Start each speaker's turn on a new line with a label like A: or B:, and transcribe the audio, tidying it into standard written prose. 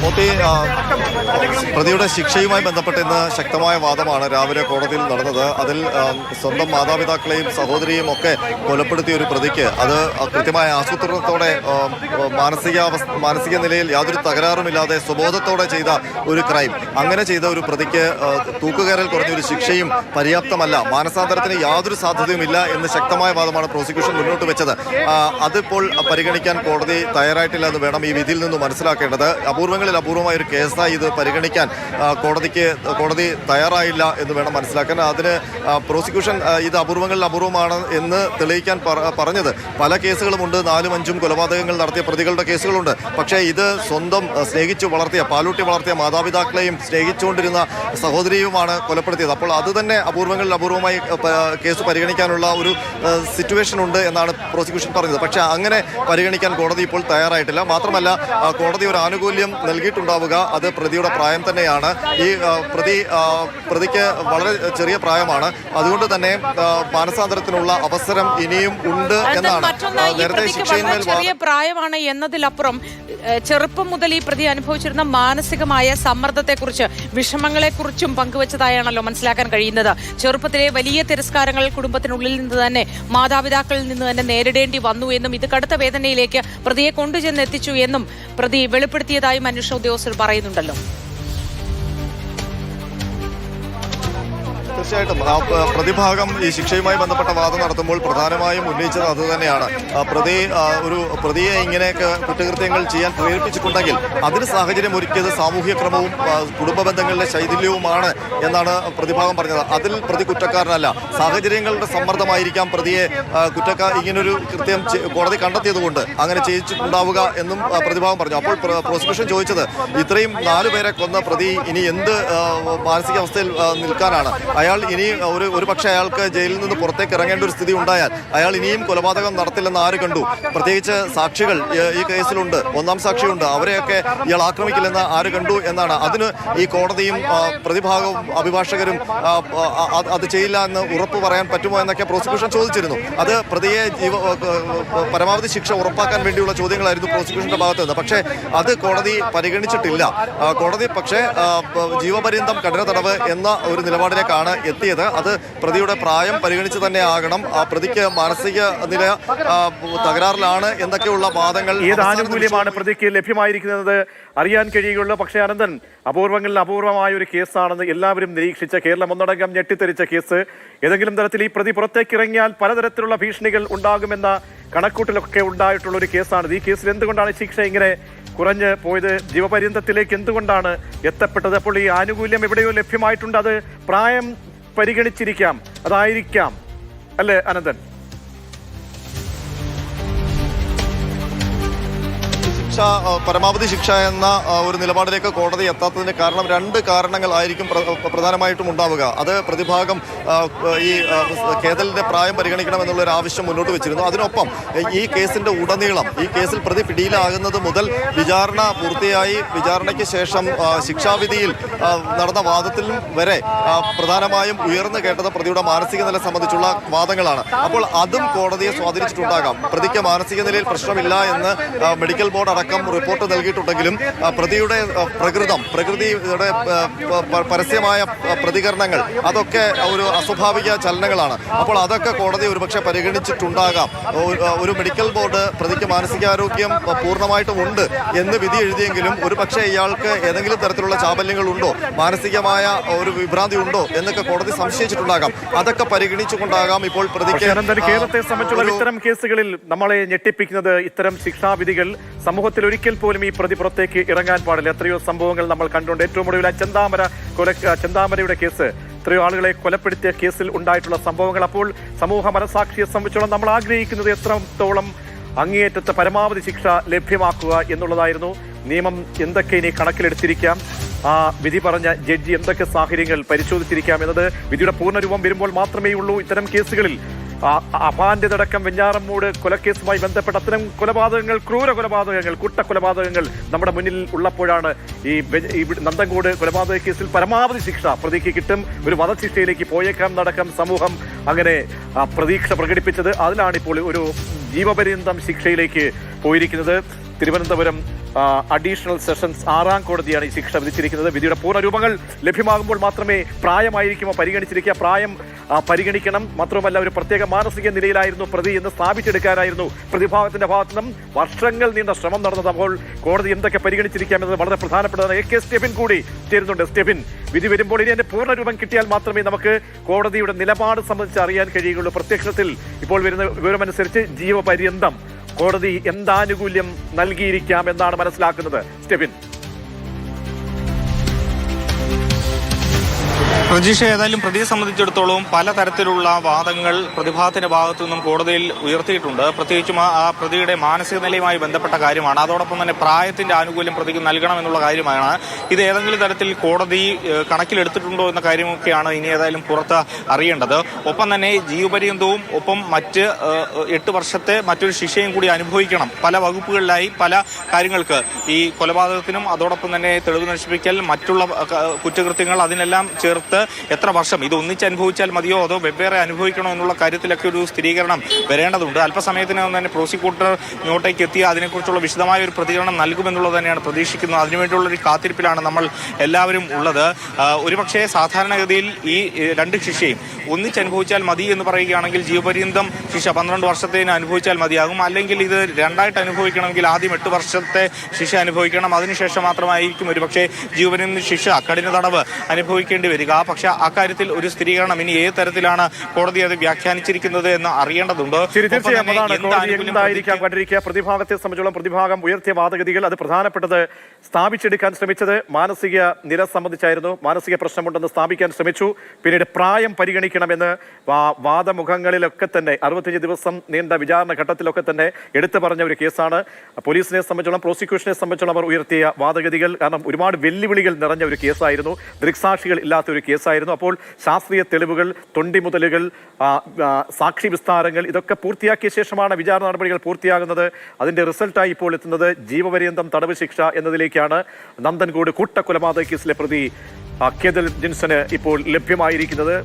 A: മോത്തി, പ്രതിയുടെ ശിക്ഷയുമായി ബന്ധപ്പെട്ട് ഇന്ന് ശക്തമായ വാദമാണ് രാവിലെ കോടതിയിൽ നടന്നത്. അതിൽ സ്വന്തം മാതാപിതാക്കളെയും സഹോദരിയും ഒക്കെ കൊലപ്പെടുത്തിയ ഒരു പ്രതിക്ക് അത് കൃത്യമായ ആസൂത്രണത്തോടെ മാനസിക നിലയിൽ യാതൊരു തകരാറുമില്ലാതെ സ്വബോധത്തോടെ ചെയ്ത ഒരു ക്രൈം, അങ്ങനെ ചെയ്ത ഒരു പ്രതിക്ക് തൂക്കുകയറിൽ കുറഞ്ഞൊരു ശിക്ഷയും പര്യാപ്തമല്ല, മാനസാന്തരത്തിന് യാതൊരു സാധ്യതയുമില്ല എന്ന് ശക്തമായ വാദമാണ് പ്രോസിക്യൂഷൻ മുന്നോട്ട് വെച്ചത്. അതിപ്പോൾ പരിഗണിക്കാൻ കോടതി തയ്യാറായിട്ടില്ല എന്ന് വേണം ഈ വിധിയിൽ നിന്ന് മനസ്സിലാക്കേണ്ടത്. അപൂർവങ്ങളിൽ അപൂർവമായ ഒരു കേസായി ഇത് പരിഗണിക്കാൻ കോടതി തയ്യാറായില്ല എന്ന് വേണം മനസ്സിലാക്കാൻ. അതിന് പ്രോസിക്യൂഷൻ ഇത് അപൂർവങ്ങളിൽ അപൂർവമാണ് എന്ന് തെളിയിക്കാൻ പറഞ്ഞത് പല കേസുകളുമുണ്ട്. 4-5 കൊലപാതകങ്ങൾ നടത്തിയ പ്രതികളുടെ കേസുകളുണ്ട്. പക്ഷേ ഇത് സ്വന്തം സ്നേഹിച്ചു വളർത്തിയ, പാലൂട്ടി വളർത്തിയ മാതാപിതാക്കളെയും സ്നേഹിച്ചുകൊണ്ടിരുന്ന സഹോദരിയുമാണ് കൊലപ്പെടുത്തിയത്. അപ്പോൾ അത് തന്നെ അപൂർവങ്ങളിൽ അപൂർവമായി കേസ് പരിഗണിക്കാനുള്ള ഒരു സിറ്റുവേഷൻ ഉണ്ട് എന്നാണ് പ്രോസിക്യൂഷൻ പറഞ്ഞത്. പക്ഷേ അങ്ങനെ പരിഗണിക്കാൻ കോടതി ഇപ്പോൾ തയ്യാറായിട്ടില്ല. മാത്രമല്ല, കോടതി ഒരു ആനുകൂല്യം നൽകിയിട്ടുണ്ടാവുക അത് പ്രതിയുടെ പ്രായം തന്നെയാണ്. ഈ പ്രതിക്ക് വളരെ ചെറിയ പ്രായമാണ്. അതുകൊണ്ട് തന്നെ മാനസാന്തരത്തിനുള്ള അവസരം ഇനിയും ഉണ്ട് എന്നാണ്.
B: നേരത്തെ ശിക്ഷയിന്മേൽ ചെറിയ പ്രായമാണ് എന്നതിലപ്പുറം ചെറുപ്പം മുതൽ ഈ പ്രതി അനുഭവിച്ചിരുന്ന മാനസികമായ സമ്മർദ്ദത്തെക്കുറിച്ച്, വിഷമങ്ങളെക്കുറിച്ചും പങ്കുവച്ചതായാണല്ലോ മനസ്സിലാക്കാൻ കഴിയുന്നത്. ചെറുപ്പത്തിലെ വലിയ തിരസ്കാരങ്ങൾ കുടുംബത്തിനുള്ളിൽ നിന്ന് തന്നെ, മാതാപിതാക്കളിൽ നിന്ന് തന്നെ നേരിടേണ്ടി വന്നു എന്നും ഇത് കടുത്ത വേദനയിലേക്ക് പ്രതിയെ കൊണ്ടുചെന്നെത്തിച്ചു എന്നും പ്രതി വെളിപ്പെടുത്തിയതായും അന്വേഷണ ഉദ്യോഗസ്ഥർ പറയുന്നുണ്ടല്ലോ.
A: തീർച്ചയായിട്ടും പ്രതിഭാഗം ഈ ശിക്ഷയുമായി ബന്ധപ്പെട്ട വാദം നടത്തുമ്പോൾ പ്രധാനമായും ഉന്നയിച്ചത് അതുതന്നെയാണ്. പ്രതിയെ ഇങ്ങനെയൊക്കെ കുറ്റകൃത്യങ്ങൾ ചെയ്യാൻ പ്രേരിപ്പിച്ചിട്ടുണ്ടെങ്കിൽ അതിന് സാഹചര്യം ഒരുക്കിയത് സാമൂഹ്യ ക്രമവും കുടുംബ ബന്ധങ്ങളിലെ ശൈഥില്യവുമാണ് എന്നാണ് പ്രതിഭാഗം പറഞ്ഞത്. അതിൽ പ്രതി കുറ്റക്കാരനല്ല, സാഹചര്യങ്ങളുടെ സമ്മർദ്ദമായിരിക്കാം പ്രതിയെ ഇങ്ങനൊരു കൃത്യം കോടതി കണ്ടെത്തിയതുകൊണ്ട് അങ്ങനെ ചെയ്യിച്ചിട്ടുണ്ടാവുക എന്നും പ്രതിഭാഗം പറഞ്ഞു. അപ്പോൾ പ്രോസിക്യൂഷൻ ചോദിച്ചത്, ഇത്രയും 4 പേരെ കൊന്ന പ്രതി ഇനി എന്ത് മാനസികാവസ്ഥയിൽ നിൽക്കാനാണ്? അയാൾ ഇനി ഒരു പക്ഷേ അയാൾക്ക് ജയിലിൽ നിന്ന് പുറത്തേക്ക് ഇറങ്ങേണ്ട ഒരു സ്ഥിതി ഉണ്ടായാൽ അയാൾ ഇനിയും കൊലപാതകം നടത്തില്ലെന്ന് ആര് കണ്ടു? പ്രത്യേകിച്ച് സാക്ഷികൾ ഈ കേസിലുണ്ട്, 1ാം സാക്ഷിയുണ്ട്, അവരെയൊക്കെ ഇയാൾ ആക്രമിക്കില്ലെന്ന് ആര് കണ്ടു എന്നാണ്. അതിന് ഈ കോടതിയും പ്രതിഭാഗവും അഭിഭാഷകരും അത് ചെയ്യില്ല എന്ന് ഉറപ്പ് പറയാൻ പറ്റുമോ എന്നൊക്കെ പ്രോസിക്യൂഷൻ ചോദിച്ചിരുന്നു. അത് പ്രതിയെ പരമാവധി ശിക്ഷ ഉറപ്പാക്കാൻ വേണ്ടിയുള്ള ചോദ്യങ്ങളായിരുന്നു പ്രോസിക്യൂഷന്റെ ഭാഗത്ത് നിന്ന്. പക്ഷേ അത് കോടതി പരിഗണിച്ചിട്ടില്ല. കോടതി പക്ഷേ ജീവപര്യന്തം കഠിന തടവ് എന്ന ഒരു നിലപാടിലേക്കാണ് എത്തിയത്. അത് പ്രതിയുടെ പ്രായം പരിഗണിച്ച് തന്നെ ആകണം, പ്രതിക്ക് മാനസിക നില തകരാറിലാണ് എന്നൊക്കെയുള്ള വാദങ്ങൾ.
C: ഏത് ആനുകൂല്യമാണ് പ്രതിക്ക് ലഭ്യമായിരിക്കുന്നത് അറിയാൻ കഴിയുകയുള്ളൂ. പക്ഷേ അനന്തൻ, അപൂർവങ്ങളിൽ അപൂർവമായ ഒരു കേസാണെന്ന് എല്ലാവരും നിരീക്ഷിച്ച, കേരളം ഒന്നടങ്കം ഞെട്ടിത്തെറിച്ച കേസ്. ഏതെങ്കിലും തരത്തിൽ ഈ പ്രതി പുറത്തേക്ക് ഇറങ്ങിയാൽ പലതരത്തിലുള്ള ഭീഷണികൾ ഉണ്ടാകുമെന്ന കണക്കൂട്ടലൊക്കെ ഉണ്ടായിട്ടുള്ള ഒരു കേസാണ്. ഈ കേസിൽ എന്തുകൊണ്ടാണ് ശിക്ഷ ഇങ്ങനെ കുറഞ്ഞ് പോയത്? ജീവപര്യന്തത്തിലേക്ക് എന്തുകൊണ്ടാണ് എത്തപ്പെട്ടത്? അപ്പോൾ ഈ ആനുകൂല്യം എവിടെയോ ലഭ്യമായിട്ടുണ്ട്, അത് പ്രായം പരിഗണിച്ചിരിക്കാം, അതായിരിക്കാം അല്ലേ അനന്തൻ?
A: പരമാവധി ശിക്ഷ എന്ന ഒരു നിലപാടിലേക്ക് കോടതി എത്താത്തതിന് കാരണം 2 കാരണങ്ങളായിരിക്കും പ്രധാനമായിട്ടും ഉണ്ടാവുക. അത് പ്രതിഭാഗം ഈ കേതലിന്റെ പ്രായം പരിഗണിക്കണം എന്നുള്ളൊരു ആവശ്യം മുന്നോട്ട് വെച്ചിരുന്നു. അതിനൊപ്പം ഈ കേസിന്റെ ഉടനീളം, ഈ കേസിൽ പ്രതി പിടിയിലാകുന്നത് മുതൽ വിചാരണ പൂർത്തിയായി വിചാരണയ്ക്ക് ശേഷം ശിക്ഷാവിധിയിൽ നടന്ന വാദത്തിലും വരെ പ്രധാനമായും ഉയർന്നു കേട്ടത് പ്രതിയുടെ മാനസിക നില സംബന്ധിച്ചുള്ള വാദങ്ങളാണ്. അപ്പോൾ അതും കോടതിയെ സ്വാധീനിച്ചിട്ടുണ്ടാകാം. പ്രതിക്ക് മാനസിക നിലയിൽ പ്രശ്നമില്ല എന്ന് മെഡിക്കൽ ബോർഡ് അടക്കം റിപ്പോർട്ട് നൽകിയിട്ടുണ്ടെങ്കിലും പ്രതിയുടെ പ്രകൃതിയുടെ പരസ്യമായ പ്രതികരണങ്ങൾ അതൊക്കെ ഒരു അസ്വാഭാവിക ചലനങ്ങളാണ്. അപ്പോൾ അതൊക്കെ കോടതി ഒരുപക്ഷെ പരിഗണിച്ചിട്ടുണ്ടാകാം. ഒരു മെഡിക്കൽ ബോർഡ് പ്രതിക്ക് മാനസികാരോഗ്യം പൂർണ്ണമായിട്ടും ഉണ്ട് എന്ന് വിധി എഴുതിയെങ്കിലും ഒരുപക്ഷെ ഇയാൾക്ക് ഏതെങ്കിലും തരത്തിലുള്ള ചാബല്യങ്ങൾ ഉണ്ടോ, മാനസികമായ ഒരു വിഭ്രാന്തി ഉണ്ടോ എന്നൊക്കെ കോടതി സംശയിച്ചിട്ടുണ്ടാകാം. അതൊക്കെ പരിഗണിച്ചുകൊണ്ടാകാം ഇപ്പോൾ പ്രതിക്ക്.
C: കേരളത്തെ സംബന്ധിച്ചുള്ള ഇത്തരം കേസുകളിൽ നമ്മളെ ഞെട്ടിപ്പിക്കുന്നത് ഇത്തരം ശിക്ഷാവിധികൾ സമൂഹത്തിൽ ഒരിക്കൽ പോലും ഈ പ്രതി പുറത്തേക്ക് ഇറങ്ങാൻ പാടില്ല. എത്രയോ സംഭവങ്ങൾ നമ്മൾ കണ്ടുകൊണ്ട്, ഏറ്റവും ഒടുവിൽ ചെന്താമരയുടെ കേസ്, എത്രയോ ആളുകളെ കൊലപ്പെടുത്തിയ കേസിൽ ഉണ്ടായിട്ടുള്ള സംഭവങ്ങൾ. അപ്പോൾ സമൂഹ മനസാക്ഷിയെ സംബന്ധിച്ചോളം നമ്മൾ ആഗ്രഹിക്കുന്നത് എത്രത്തോളം അങ്ങേയറ്റത്തെ പരമാവധി ശിക്ഷ ലഭ്യമാക്കുക എന്നുള്ളതായിരുന്നു. നിയമം എന്തൊക്കെ ഇനി കണക്കിലെടുത്തിരിക്കാം, ആ വിധി പറഞ്ഞ ജഡ്ജി എന്തൊക്കെ സാഹചര്യങ്ങൾ പരിശോധിച്ചിരിക്കാം എന്നത് വിധിയുടെ പൂർണ്ണരൂപം വരുമ്പോൾ മാത്രമേ ഉള്ളൂ. ഇത്തരം കേസുകളിൽ അപാന്റതടക്കം വെഞ്ഞാറമ്മൂട് കൊലക്കേസുമായി ബന്ധപ്പെട്ട അത്തരം കൊലപാതകങ്ങൾ, ക്രൂര കൊലപാതകങ്ങൾ, കൂട്ടക്കൊലപാതകങ്ങൾ നമ്മുടെ മുന്നിൽ ഉള്ളപ്പോഴാണ് ഈ നന്തൻകോട് കൊലപാതക കേസിൽ പരമാവധി ശിക്ഷ പ്രതിക്ക് കിട്ടും, ഒരു വധശിക്ഷയിലേക്ക് പോയേക്കാം നടക്കം സമൂഹം അങ്ങനെ പ്രതീക്ഷ പ്രകടിപ്പിച്ചത്. അതിലാണിപ്പോൾ ഒരു ജീവപര്യന്തം ശിക്ഷയിലേക്ക് പോയിരിക്കുന്നത്. തിരുവനന്തപുരം അഡീഷണൽ സെഷൻസ് 6ാം കോടതിയാണ് ഈ ശിക്ഷ വിധിച്ചിരിക്കുന്നത്. വിധിയുടെ പൂർണ്ണരൂപങ്ങൾ ലഭ്യമാകുമ്പോൾ മാത്രമേ പ്രായമായിരിക്കുമോ പരിഗണിച്ചിരിക്കുക. പ്രായം പരിഗണിക്കണം. മാത്രമല്ല ഒരു പ്രത്യേക മാനസിക നിലയിലായിരുന്നു പ്രതി എന്ന് സ്ഥാപിച്ചെടുക്കാനായിരുന്നു പ്രതിഭാഗത്തിന്റെ ഭാഗത്തു നിന്നും വർഷങ്ങൾ നീണ്ട ശ്രമം നടന്നത്. അപ്പോൾ കോടതി എന്തൊക്കെ പരിഗണിച്ചിരിക്കാമെന്നത് വളരെ പ്രധാനപ്പെട്ടതാണ്. AK സ്റ്റെഫിൻ കൂടി ചേരുന്നുണ്ട്. സ്റ്റെഫിൻ, വിധി വരുമ്പോൾ ഇനി അതിന്റെ പൂർണ്ണരൂപം കിട്ടിയാൽ മാത്രമേ നമുക്ക് കോടതിയുടെ നിലപാട് സംബന്ധിച്ച് അറിയാൻ കഴിയുകയുള്ളൂ. പ്രത്യക്ഷത്തിൽ ഇപ്പോൾ വരുന്ന വിവരമനുസരിച്ച് ജീവപര്യന്തം കോടതി എന്താനുകൂല്യം നൽകിയിരിക്കാം എന്നാണ് മനസ്സിലാക്കുന്നത്. സ്റ്റെഫിൻ.
D: പ്രജീഷ, ഏതായാലും പ്രതിയെ സംബന്ധിച്ചിടത്തോളം പലതരത്തിലുള്ള വാദങ്ങൾ പ്രതിഭാഗത്തിന്റെ ഭാഗത്തു നിന്നും കോടതിയിൽ ഉയർത്തിയിട്ടുണ്ട്. പ്രത്യേകിച്ചും ആ പ്രതിയുടെ മാനസിക നിലയുമായി ബന്ധപ്പെട്ട കാര്യമാണ്. അതോടൊപ്പം തന്നെ പ്രായത്തിന്റെ ആനുകൂല്യം പ്രതിക്ക് നൽകണമെന്നുള്ള കാര്യമാണ്. ഇത് ഏതെങ്കിലും തരത്തിൽ കോടതി കണക്കിലെടുത്തിട്ടുണ്ടോ എന്ന കാര്യമൊക്കെയാണ് ഇനി ഏതായാലും പുറത്ത് അറിയേണ്ടത്. ഒപ്പം തന്നെ ജീവപര്യന്തവും ഒപ്പം മറ്റ് 8 വർഷത്തെ മറ്റൊരു ശിക്ഷയും കൂടി അനുഭവിക്കണം. പല വകുപ്പുകളിലായി പല കാര്യങ്ങൾക്ക്, ഈ കൊലപാതകത്തിനും അതോടൊപ്പം തന്നെ തെളിവ് നശിപ്പിക്കൽ, മറ്റുള്ള കുറ്റകൃത്യങ്ങൾ, അതിനെല്ലാം ചേർത്ത് എത്ര വർഷം ഇത് ഒന്നിച്ച് അനുഭവിച്ചാൽ മതിയോ അതോ വെവ്വേറെ അനുഭവിക്കണോ എന്നുള്ള കാര്യത്തിലൊക്കെ ഒരു സ്ഥിരീകരണം വരേണ്ടതുണ്ട്. അല്പസമയത്തിനകം തന്നെ പ്രോസിക്യൂട്ടർ ഇങ്ങോട്ടേക്ക് എത്തി അതിനെക്കുറിച്ചുള്ള വിശദമായ ഒരു പ്രതികരണം നൽകുമെന്നുള്ളത് തന്നെയാണ് പ്രതീക്ഷിക്കുന്നത്. അതിനുവേണ്ടിയുള്ള ഒരു കാത്തിരിപ്പിലാണ് നമ്മൾ എല്ലാവരും ഉള്ളത്. ഒരുപക്ഷെ സാധാരണഗതിയിൽ ഈ 2 ശിക്ഷയും ഒന്നിച്ച് അനുഭവിച്ചാൽ മതി എന്ന് പറയുകയാണെങ്കിൽ ജീവപര്യന്തം ശിക്ഷ 12 വർഷത്തേന് അനുഭവിച്ചാൽ മതിയാകും. അല്ലെങ്കിൽ ഇത് 2ആയിട്ട് അനുഭവിക്കണമെങ്കിൽ ആദ്യം 8 വർഷത്തെ ശിക്ഷ അനുഭവിക്കണം. അതിനുശേഷം മാത്രമായിരിക്കും ഒരുപക്ഷെ ജീവപര്യന്തം ശിക്ഷ, കഠിന തടവ് അനുഭവിക്കേണ്ടി വരിക. പക്ഷെ അക്കാര്യത്തിൽ ഒരു സ്ഥിരീകരണം ഇനി ഏത് തരത്തിലാണ് കോടതി അത് വ്യാഖ്യാനിച്ചിരിക്കുന്നത് എന്ന് അറിയേണ്ടതുണ്ട്.
C: പ്രതിഭാഗത്തെ സംബന്ധിച്ചോളം പ്രതിഭാഗം ഉയർത്തിയ വാദഗതികൾ അത് പ്രധാനപ്പെട്ടത് സ്ഥാപിച്ചെടുക്കാൻ ശ്രമിച്ചത് മാനസിക നില സംബന്ധിച്ചായിരുന്നു. മാനസിക പ്രശ്നമുണ്ടെന്ന് സ്ഥാപിക്കാൻ ശ്രമിച്ചു. പിന്നീട് പ്രായം പരിഗണിക്കണമെന്ന് വാദമുഖങ്ങളിലൊക്കെ തന്നെ 65 ദിവസം നീണ്ട വിചാരണ ഘട്ടത്തിലൊക്കെ തന്നെ എടുത്തു പറഞ്ഞ ഒരു കേസാണ്. പോലീസിനെ സംബന്ധിച്ചോളം പ്രോസിക്യൂഷനെ സംബന്ധിച്ചോളം അവർ ഉയർത്തിയ വാദഗതികൾ, കാരണം ഒരുപാട് വെല്ലുവിളികൾ നിറഞ്ഞ ഒരു കേസായിരുന്നു. ദൃക്സാക്ഷികൾ ഇല്ലാത്ത ഒരു കേസായിരുന്നു. അപ്പോൾ ശാസ്ത്രീയ തെളിവുകൾ, തൊണ്ടിമുതലുകൾ, സാക്ഷി വിസ്താരങ്ങൾ ഇതൊക്കെ പൂർത്തിയാക്കിയ ശേഷമാണ് വിചാരണ നടപടികൾ പൂർത്തിയാകുന്നത്. അതിന്റെ റിസൾട്ടായി ഇപ്പോൾ എത്തുന്നത് ജീവപര്യന്തം തടവ് ശിക്ഷ എന്നതിലേക്കാണ്. നന്ദൻകോട് കൂട്ടക്കൊലപാതക കേസിലെ പ്രതി കെതൽ ജിൻസന് ഇപ്പോൾ ലഭ്യമായിരിക്കുന്നത്.